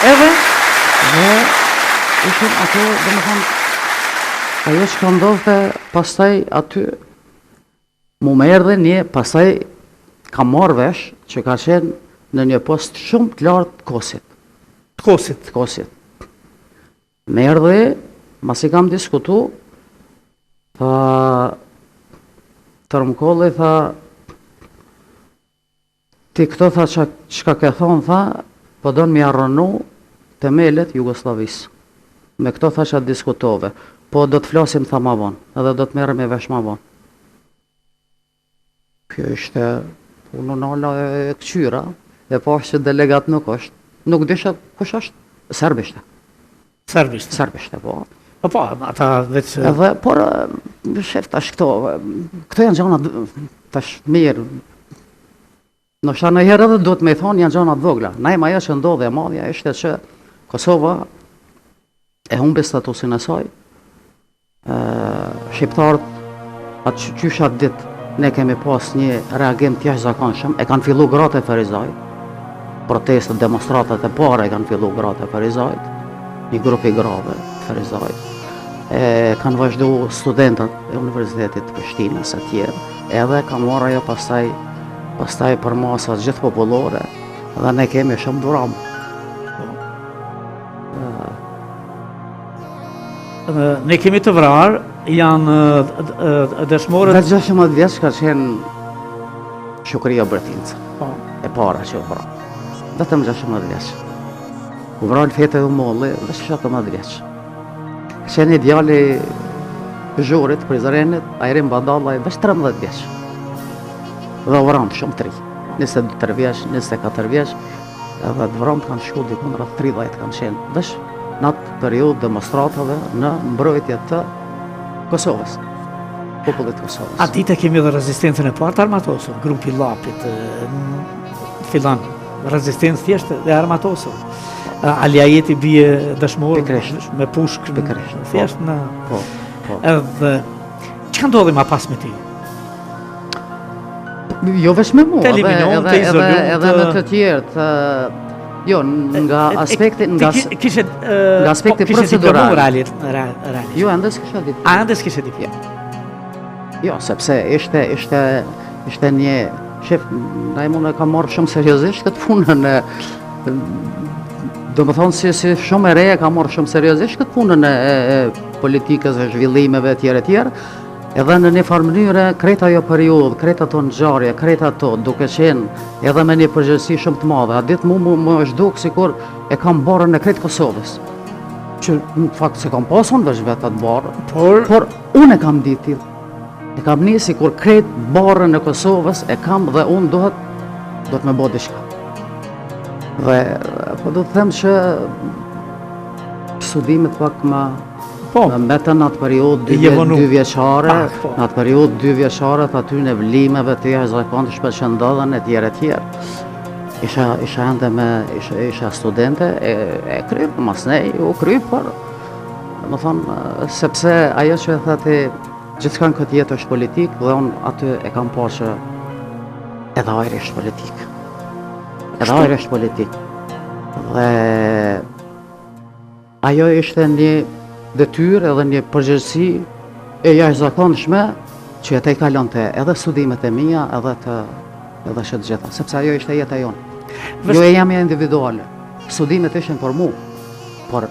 Edhe, dhe ishin ato, dhe më thonë, ajo që ka ndodhte, pastaj aty, mu me erdhe një, pastaj ka marrë vesh që ka qenë në një post shumë të lartë Kosit. Kosit. Me erdhe, mas i kam diskutu, tha, Tërmkolli, tha, ti këto tha që ka ke thonë, tha, po do në mi arrënu temelet Jugoslavisë. Me këto tha që diskutove, po do të flasim tha ma vonë, edhe do të merrem me vesh ma vonë. Kjo ishte unë nala e këqyra, dhe po është që delegat nuk është. Nuk disha kush është? Serbishte. Serbishte, po. Po, ata vetë... Edhe, por, shef tash këto janë gjana tash mirë. Në shta në herë edhe do të me thonë janë gjana të vogla. Najma ajo që ndodhe e madhja ishte që Kosova e humbi statusin e saj. Shqiptarët, atë qyshat ditë, ne kemi pas një reagim të jashtëzakonshëm, e kanë fillu gratë e Ferizajt, protestet, demonstratat e para e kanë fillu gratë e Ferizajt, një grup i grave të Ferizajt, kanë vazhdu studentët e Universitetit të Prishtinës e tjerë, edhe kanë marrë ajo pastaj për masat gjithë popullore, dhe ne kemi shumë duramë. Ne kemi të vrarë, janë dëshmorët... Dhe 16 vjeç ka qenë Shukria Bretinca, e para që u vrarë. Vetëm 16 vjeç. U vrarë Fete u Molli dhe 17 vjeç. Ka qenë djali Zhurit, Prizrenit, Ajrim Badallaj, veç 13 vjeç. Dhe u vrarë shumë të ri. 23 vjeç, 24 vjeç, edhe të vrarë kanë shku dikun rreth 30 kanë qenë. Veç në atë periudhë demonstratave në mbrojtje të Kosovës, popullit Kosovës. A dite kemi edhe rezistencën e partë armatosur, grupi Lapit, filan rezistencë thjeshtë dhe armatosur. Aliajeti bie dëshmor me pushk, thjeshtë në... Edhe, që ka ndodhi ma pas me ti? Jo veç me mua, të eliminon, të izolun, edhe në të tjertë, jo, nga aspekti procedural. Jo, andes kisha ditë. A, andes kisha ditë. Jo, sepse ishte një... Shef, na i mune ka marrë shumë seriozisht këtë punën e... Do më thonë si shumë e reja ka marrë shumë seriozisht këtë punën e politikës, e zhvillimeve, tjere. Edhe në një farë mënyre, krejta ajo periudhë, krejta ato ngjarje, krejta ato, duke qenë edhe me një përgjegjësi shumë të madhe. A ditë mu është dukë sikur e kam barën e krejtë Kosovës. Që në fakt se kam pasun veç vetë atë barën, por unë e kam ditë. E kam një sikur krejtë barën e Kosovës e kam dhe unë do të me bo diçka. Dhe po do të them që studimet pak me metën në atë periudhë 2 vjeçare, në atë periudhë 2 vjeçare të aty në vlimeve të jashtëzakonshme që ndodhen e tjerë. Isha ende isha studente, e kryp, mas ne u kryp, por më thonë, sepse ajo që e thati gjithçka në këtë jetë është politik, dhe unë aty e kam parë që edhe ajri është politik. Edhe ajri është politik. Dhe ajo ishte një detyrë edhe një përgjegjësi e jashtëzakonshme që e kalonte edhe studimet e mia edhe që të gjitha, sepse ajo ishte jeta jonë. Jo e jamja individuale. Studimet ishin për mu, por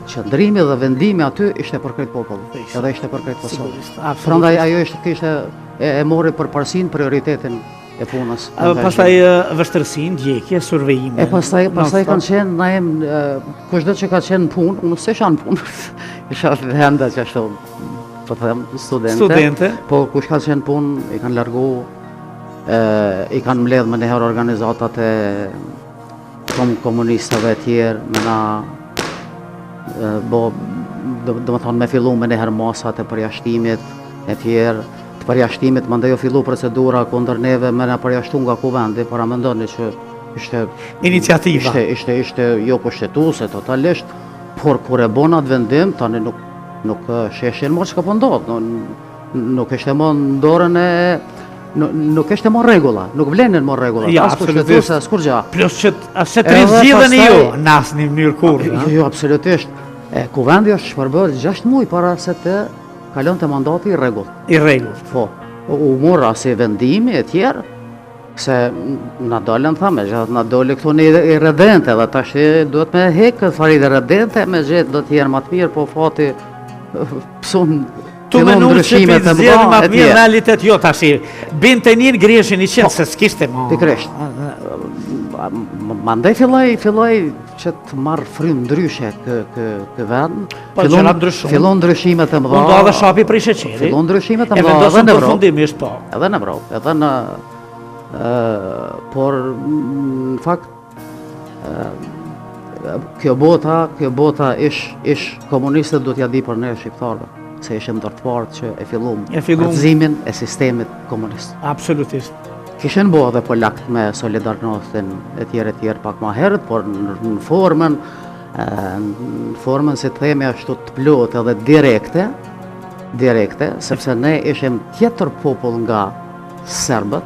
qëndrimi dhe vendimi aty ishte për krejt popull, edhe ishte për krejt Kosovës. Prandaj ajo ishte e mori për parësin prioritetin e punës. Pastaj vështërsin, djekje, survejime. Pastaj kanë qenë, na jem, kushdo që ka qenë në punë, unë se isha në punë, isha të henda që ashtu, po të them, studente, po kush ka qenë punë, i kanë largu, i kanë mbledh me njëherë organizatat e komunistave tjerë, me na, do më thonë me fillu me njëherë masat e përjashtimit e tjerë, të përjashtimit, më ndaj o fillu procedura kundër neve me në përjashtu nga ku vendi, para më ndoni që ishte... Iniciativa. Ishte jo pushtetuse totalisht, por kur e bon atë vendim, tani nuk sheshin më që ka pëndot, nuk ishte më në dorën nuk është e morë rregulla, nuk vlenin morë rregulla. Ja, as absolutisht. kushtetuese, as kur gjë. Plus që se të Edhe rizgjidheni pastaj- ju, në asnjë mënyrë kurrë. Jo, absolutisht. Kuvendi është shpërbër 6 muaj para se të kalonte mandati i rregull. I rregullt. Po, u mora si vendimi e tjerë, se na dolën thamë, gjatë na dole këtu në i redente, dhe tash duhet me hekë këtë fari dhe redente, me gjithë do t'jerë më të mirë, po fati pësun Tu fillon menu që ndryshimet për e zjedhë mëdha më e të mirë tjerë. realitet jo tash. Binte njën greshin i qenë se s'kishte mo. Pikërisht. Mandej filloi që të marrë frym ndryshe kë vend. Po, gjëra ndryshon. Fillon ndryshimet e mëdha. Unë do edhe shapi prej sheqeri. Fillon ndryshimet e E mëdha edhe vendosën në Evropë. përfundimisht po. Edhe në Evropë, edhe në por në fakt kjo bota ish komunistët do t'ja di për ne shqiptarëve, se ishim ndërtuar që e fillum rrëzimin e sistemit komunist. Absolutisht. Kishin bo edhe polakt me Solidarnostin e tjerë pak ma herët, por në formën si të themi ashtu të plot edhe direkte, sepse ne ishim tjetër popull nga serbët,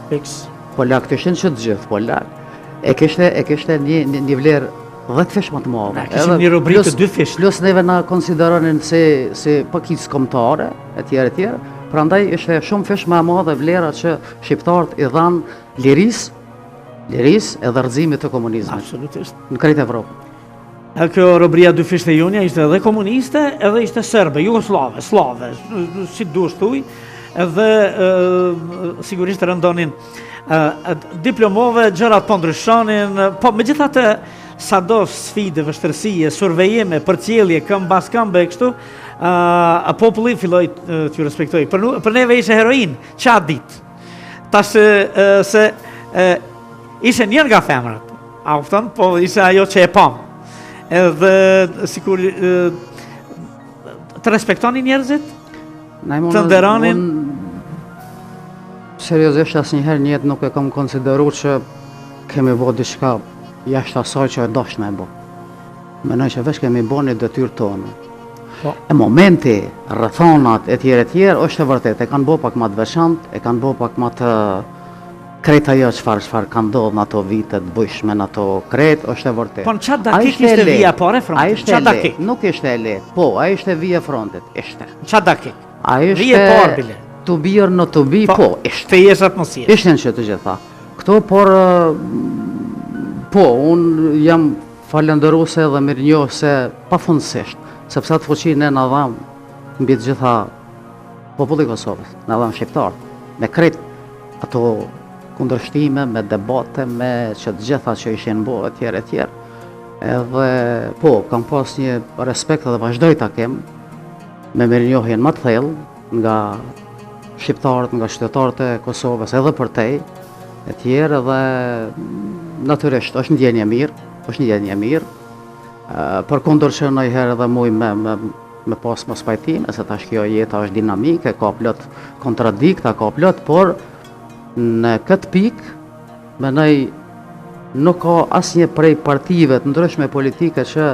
Fiks. polakt ishin që të gjithë polak, e kishte një vlerë 10 fish më të madhe. Na, kishim një rubrikë të 2 fish. Plus neve na konsideronin si pakicë kombëtare, e tjerë, prandaj ishte shumë fish më e madhe vlera që shqiptarët i dhanë lirisë edhe rrëzimit të komunizmit Absolutisht. në krejt Evropë. E kjo robria dy fishte jonja ishte edhe komuniste, edhe ishte serbe, jugoslave, slave, si duhet thuj, edhe sigurisht rëndonin diplomove, gjërat po ndryshonin, po megjithatë sado sfide, vështërsie, survejime, përcjellje, këmbë bas këmbë e kështu, populli filloi t'ju respektoj. Për neve ishe heroin, qatë ditë. Tash se ishe njën nga femrat, a kupton, po ishe ajo që e pam. Edhe sikur të respektoni njerëzit, të nderonin. Seriozisht asnjëherë në jetë nuk e kam konsideruar që kemi bërë diçka jashtë asaj që e dashnë me bë. Mendoj që veç kemi bërë një detyrë tonë. Po. E momenti, rrethonat e tjerë është e vërtetë, e kanë bërë pak më të veçantë, e kanë bërë pak më të krejt ajo çfarë ka ndodhur në ato vite të bujshme, në ato krejt, është e vërtetë. Po në qatë dakik ishte vija pare Ai frontit? ishte Qatë dakik? nuk ishte e lehtë. Po, ai ishte vija frontit, ishte. Në qatë dakik? Ai Vije parë ishte bile. to be or not to be, po, ishte. Të jesh atmosferë. Ishten që të gjitha. Këto, por, po, unë jam falenderuese dhe mirënjohëse pafundësisht, sepse atë fuqinë e na dham mbi të gjitha populli i Kosovës, na dham shqiptar, me krejt ato kundërshtime, me debate, me që të gjitha që ishin bo, e tjerë. Edhe, po, kam pas një respekt dhe vazhdoj ta kem, me mirënjohjen më të thellë nga shqiptarët, nga qytetarët e Kosovës, edhe për tej, e tjerë, edhe natyrisht është një ndjenje mirë, për kundër që ndonjëherë edhe muj me pas mos pajtime, se tash kjo jeta është dinamike, ka plot kontradikta, ka plot, por në këtë pikë, mendoj nuk ka asnjë prej partive të ndryshme politike që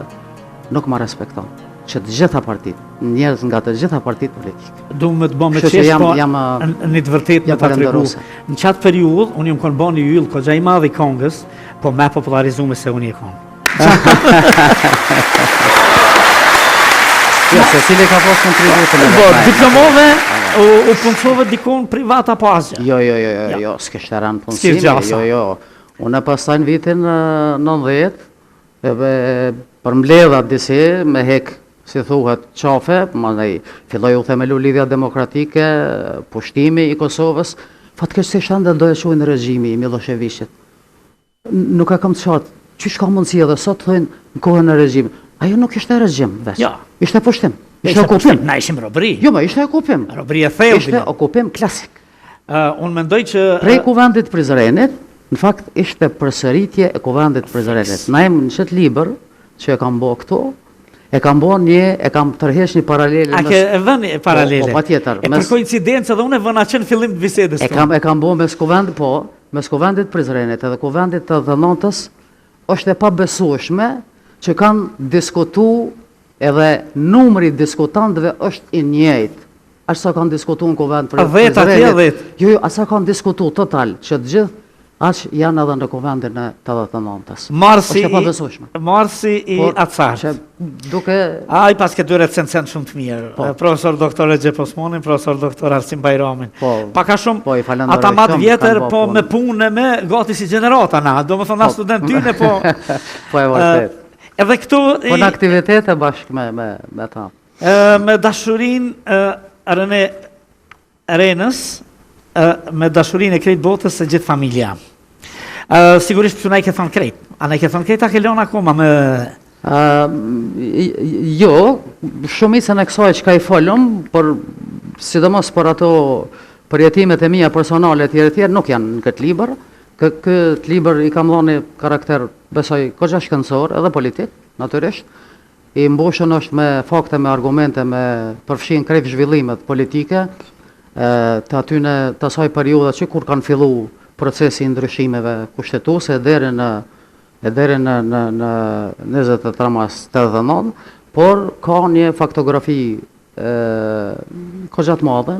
nuk ma respekton, që të gjitha partitë, njerëz nga të gjitha partitë politike. Du me të bëmë Kështu që qesh, po jam në të vërtet me ta tregu. falenderuese. Në qatë periudhë, unë jam konë bani yll kogja i madh i Kongës, po me popularizume se unë i konë. Jo, se cili ka pas kontributin e Po, vetë. diplomove, u punësove dikon privat apo asgjë. Jo, s'kishte rënë punësimi, S'kishte gjasa. jo. Unë e pastaj në vitin 90, për mbledha disi, me hek, si thuhet, qafe, mandej filloi u themelu lidhja demokratike, pushtimi i Kosovës, fatkeqësisht ende do e quajnë regjimi i Miloševićit. Nuk e kam të qartë, çish ka mundësi edhe sot thonë në kohën e regjimit. Ajo nuk ishte regjim veç. Jo. Ishte pushtim. Ishte okupim. Na ishim robri. Jo, ishte okupim. Robri e thellë. Ishte okupim klasik. Unë mendoj që Prej kuvendit Prizrenit, në fakt ishte përsëritje e kuvendit Prizrenit. Na jam në qëtë libër që e kam bo këto, e kam tërhesh një paralele. a ke e vënë paralele? Po, patjetër. E për koincidencë edhe unë e vëna që në fillim të bisedës. E kam bo mes kuvendit Prizrenit edhe kuvendit të Dhënotës, është e pabesueshme që kanë diskutu edhe numri diskutantëve është i njëjtë. Ashtë sa kanë diskutu në kuvend për 10 atje 10. Jo, asa kanë diskutu total, që të gjithë, aqë janë edhe në kuvendin e 89-ës. Marsi i Acar. I pas ke dy recenzent shumë të mirë. Profesor doktor Recep Osmanin, profesor doktor Arsim Bajramin. Paka shumë, ata matë vjetër, po me punë me gati si generata na, do më thonë na student tyne, po... Po e vërtet. Edhe këtu... Po në aktivitete bashkë me ta. Me dashurin Rene Renës, me dashurin e krejt botës e gjithë familja. Sigurisht që na i ke thonë krejt. A na i ke thonë krejt, a ke leon akoma me... Jo, shumicën e kësaj që ka i folëm, por sidomos për ato përjetimet e mia personale tjere nuk janë në këtë libër. Këtë libër i kam dhënë karakter, besoj, kogja shkencor edhe politik, natyrisht. I mbushën është me fakte, me argumente, me përfshin krejt zhvillimet politike, të atyne të asaj periuda që kur kanë fillu procesi i ndryshimeve kushtetuese deri në 23 mars 89, por ka një faktografi kogja të madhe